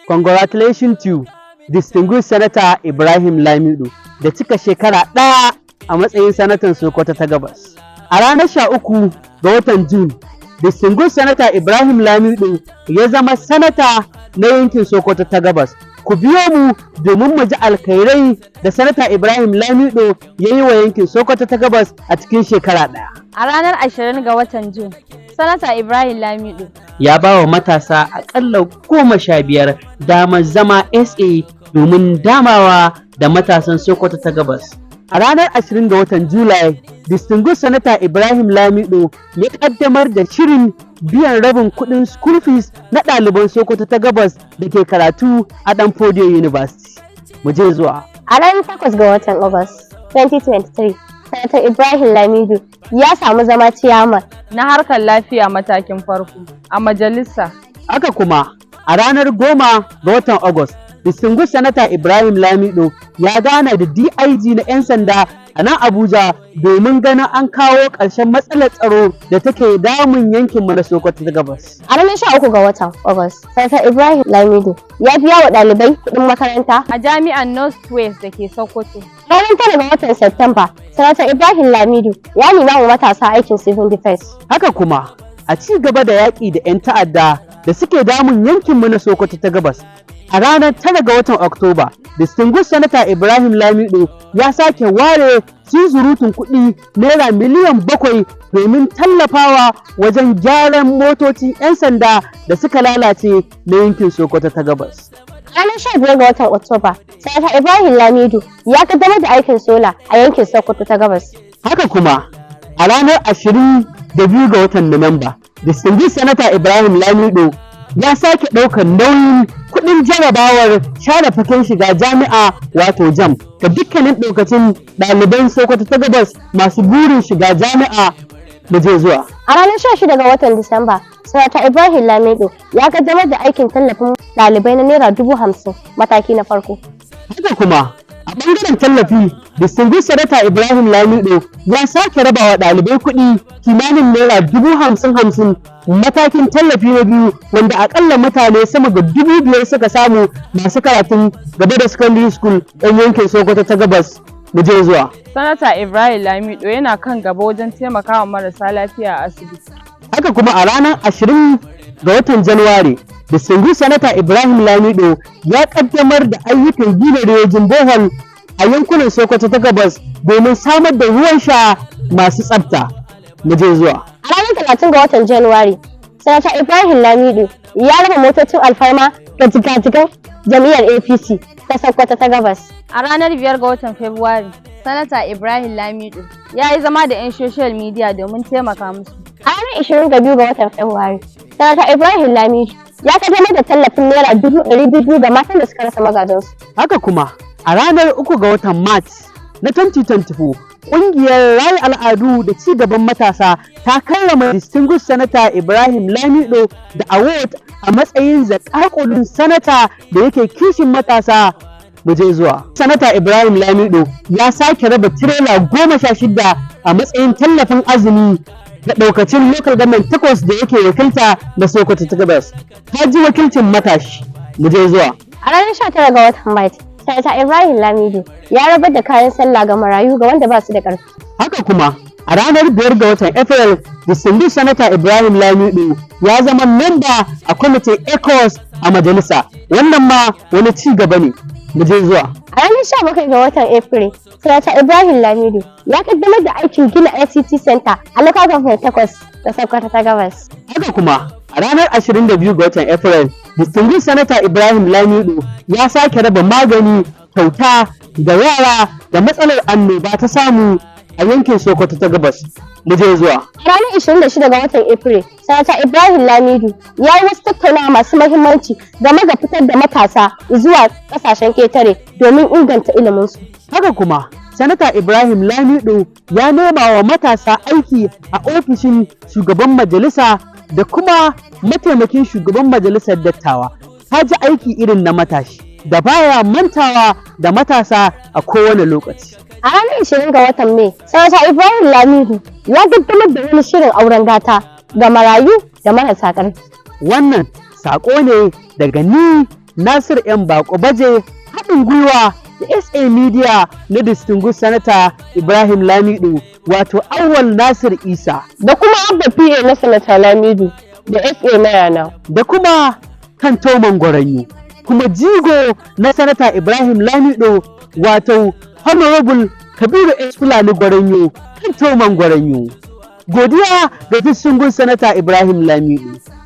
Congratulations to distinguished Senator Ibrahim Lamido da cika shekara ɗaya a matsayin sanatan Sokoto ta Gabas. A ranar 13 ga watan Jun, distinguished Senator Ibrahim Lamido ya zama sanata na yankin Sokoto ta Gabas. Ku biyo mu domin mu ji alkhairai da Sanata Ibrahim Lamido ya yi wa yankin Sokoto ta Gabas a cikin shekara ɗaya. A ranar 20 ga watan Jun, Sanata Ibrahim Lamido ya ba wa matasa aƙalla 15 damar zama SA domin damawa da matasan Sokoto ta Gabas. A ranar 20 ga watan Julai, distinguished Sanata Ibrahim Lamido ya ƙaddamar da shirin biyan rabin kuɗin school fees na ɗaliban Sokoto ta Gabas da ke karatu a Danfodiyo University. Mu je zuwa. A ranar 8 ga watan Agusta 2023, Sanata Ibrahim Lamido ya samu zama ciyaman na harkar lafiya matakin farko a majalisa. Haka kuma, a ranar 10 ga watan Agusta, distinguished Sanata Ibrahim Lamido ya gana da DIG na 'yan sanda a nan Abuja domin ganin an kawo ƙarshen matsalar tsaro da take damun yankin na Sokoto ta Gabas. A ranar 13 ga watan Agusta, Sanata Ibrahim Lamido ya biya wa ɗalibai kuɗin makaranta a jami'an North West da ke Sokoto. Ranar 9 ga watan Satumba, Sanata Ibrahim Lamido ya nema wa matasa aikin civil defense. Haka kuma, a ci gaba da yaƙi da 'yan ta'adda da suke damun yankinmu na Sokoto ta Gabas. A ranar 9 ga watan Oktoba, distinguished Senator Ibrahim Lamido ya sake ware zunzurutun kuɗi naira miliyan 7 domin tallafawa wajen gyaran motocin 'yan sanda da suka lalace na yankin Sokoto ta Gabas. Ranar 15 ga watan Oktoba, Senator Ibrahim Lamido ya kaddamar da aikin sola a yankin Sokoto ta Gabas. Haka kuma, a ranar 22 ga watan Nuwamba, distinguished Senator Ibrahim Lamido ya sake ɗaukar nauyin kuɗin jarabawar share fagen shiga jami'a wato JAMB ga dukkanin ɗaukacin ɗaliban Sokoto ta Gabas masu burin shiga jami'a da je zuwa. A ranar 16 ga watan Disamba, Sanata Ibrahim Lamido ya kaddamar da aikin tallafin ɗalibai na naira 50,000 mataki na farko. Haka kuma, a ɓangaren tallafi, distinguished Senator Ibrahim Lamido ya sake rabawa ɗalibai kuɗi kimanin naira 50,000 matakin tallafi na biyu wanda akalla mutane sama ga 5,000 suka samu masu karatun gaba da secondary school ɗan yankin Sokoto ta Gabas. Mu je zuwa. Sanata Ibrahim Lamido yana kan gaba wajen taimakawa marasa lafiya a asibiti. Haka kuma a ranar 20 ga watan Januwari, distinguished Senator Ibrahim Lamido ya kaddamar da ayyukan gina rejin bohol a yankunan Sokoto ta Gabas domin samar da ruwan sha masu tsafta. Mu je zuwa. A ranar 30 ga watan Januwari, Sanata Ibrahim Lamido ya raba motocin alfarma ga jigajigan jam'iyyar APC ta Sokoto ta Gabas. A ranar 5 ga watan Fabrairu, Sanata Ibrahim Lamido ya yi zama da 'yan social media domin taimaka musu. A ranar 22 ga watan Fabrairu, Sanata Ibrahim Lamido ya kaddamar da tallafin naira 200,000 ga matan da suka rasa mazajensu. Haka kuma, a ranar 3 ga watan Mars na 2024, ƙungiyar Raya Al'adu da Ci Gaban Matasa ta karrama distinguished Senator Ibrahim Lamido da award a matsayin zakakurin sanata da yake kishin matasa. Mu je zuwa. Sanata Ibrahim Lamido ya sake raba tirela 16 a matsayin tallafin azumi da ɗaukacin local government 8 da yake wakilta da Sokoto ta Gabas. Ta ji wakilcin matashi. Mu je zuwa. A ranar 19 ga watan Mayu, Sanata Ibrahim Lamido ya rabar da kayan sallah ga marayu ga wanda ba su da ƙarfi. Haka kuma, a ranar 5 ga watan April, distinguished Senator Ibrahim Lamido ya zama memba a kwamitin ECOWAS a majalisa. Wannan ma wani ci gaba ne. Mu je zuwa. A ranar 17 ga watan April, Sanata Ibrahim Lamido ya kaddamar da aikin gina ICT Center a local government 8 da Sokoto ta Gabas. Haka kuma, a ranar 22 ga watan April, distinguished Senator Ibrahim Lamido ya sake raba magani kyauta ga yara da matsalar annoba ta samu a yankin Sokoto ta Gabas. Mu je zuwa. A ranar 26 ga watan April, Sanata Ibrahim Lamido ya yi wasu tattaunawa masu muhimmanci game da fitar da matasa zuwa ƙasashen ƙetare domin inganta iliminsu. Haka kuma, Sanata Ibrahim Lamido ya nema wa matasa aiki a ofishin shugaban majalisa da kuma mataimakin shugaban majalisar dattawa. Ta ji aiki irin na matashi da baya mantawa da matasa a kowane lokaci. A ranar 20 ga watan Mai, Sanata Ibrahim Lamido ya kaddamar da wani shirin auren gata ga marayu da marasa ƙarfi. Wannan saƙo ne daga ni Nasir M Bako Baje haɗin gwiwa da SA Media na Distinguished Senator Ibrahim Lamido wato Awwal Nasir Isa da kuma Abba PA na Sanata Lamido da SA Mayana da kuma Kantoman Gwaranyo kuma jigo na Sanata Ibrahim Lamido wato Honorable Kabiru S Fulani Gwaranyo Kantoman Gwaranyo. Godiya ga Distinguished Senator Ibrahim Lamido.